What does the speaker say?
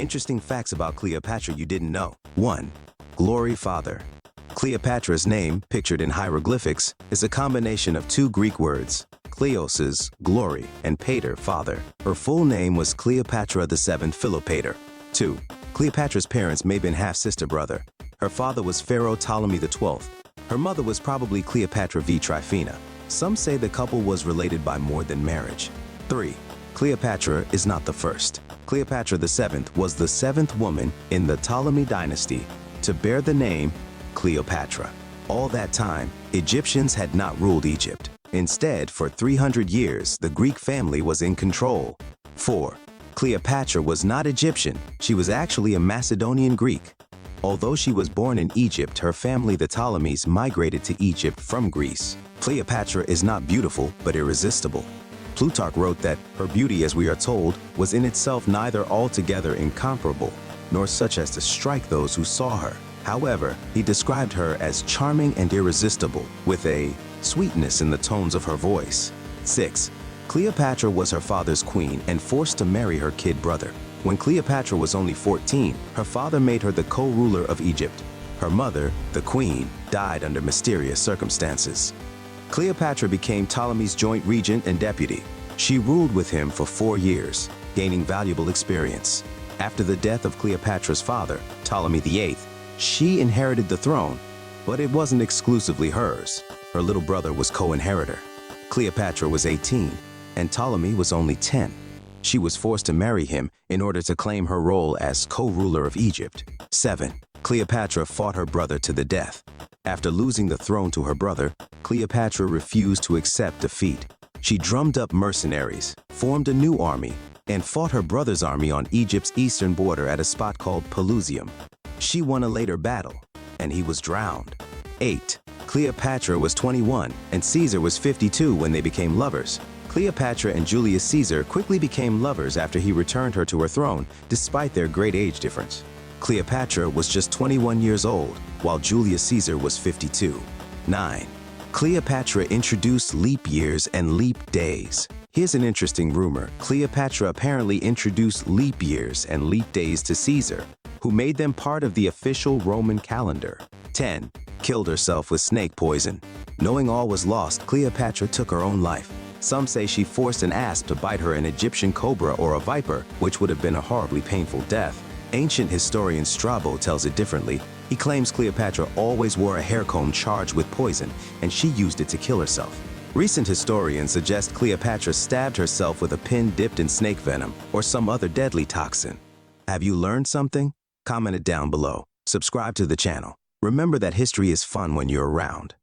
Interesting facts about Cleopatra you didn't know. 1. Glory Father. Cleopatra's name, pictured in hieroglyphics, is a combination of two Greek words, Kleos, glory, and pater, father. Her full name was Cleopatra VII Philopater. 2. Cleopatra's parents may have been half-sister brother. Her father was Pharaoh Ptolemy XII. Her mother was probably Cleopatra V Tryphena. Some say the couple was related by more than marriage. 3. Cleopatra is not the first. Cleopatra VII was the 7th woman in the Ptolemy dynasty to bear the name Cleopatra. All that time, Egyptians had not ruled Egypt. Instead, for 300 years, the Greek family was in control. 4. Cleopatra was not Egyptian. She was actually a Macedonian Greek. Although she was born in Egypt, her family, the Ptolemies, migrated to Egypt from Greece. Cleopatra is not beautiful, but irresistible. Plutarch wrote that her beauty, as we are told, was in itself neither altogether incomparable, nor such as to strike those who saw her. However, he described her as charming and irresistible, with a sweetness in the tones of her voice. 6. Cleopatra was her father's queen and forced to marry her kid brother. When Cleopatra was only 14, her father made her the co-ruler of Egypt. Her mother, the queen, died under mysterious circumstances. Cleopatra became Ptolemy's joint regent and deputy. She ruled with him for 4 years, gaining valuable experience. After the death of Cleopatra's father, Ptolemy VIII, she inherited the throne, but it wasn't exclusively hers. Her little brother was co-inheritor. Cleopatra was 18, and Ptolemy was only 10. She was forced to marry him in order to claim her role as co-ruler of Egypt. 7. Cleopatra fought her brother to the death. After losing the throne to her brother, Cleopatra refused to accept defeat. She drummed up mercenaries, formed a new army, and fought her brother's army on Egypt's eastern border at a spot called Pelusium. She won a later battle, and he was drowned. 8. Cleopatra was 21, and Caesar was 52 when they became lovers. Cleopatra and Julius Caesar quickly became lovers after he returned her to her throne, despite their great age difference. Cleopatra was just 21 years old, while Julius Caesar was 52. 9. Cleopatra introduced leap years and leap days. Here's an interesting rumor. Cleopatra apparently introduced leap years and leap days to Caesar, who made them part of the official Roman calendar. 10. Killed herself with snake poison. Knowing all was lost, Cleopatra took her own life. Some say she forced an asp to bite her, an Egyptian cobra or a viper, which would have been a horribly painful death. Ancient historian Strabo tells it differently. He claims Cleopatra always wore a hair comb charged with poison, and she used it to kill herself. Recent historians suggest Cleopatra stabbed herself with a pin dipped in snake venom or some other deadly toxin. Have you learned something? Comment it down below. Subscribe to the channel. Remember that history is fun when you're around.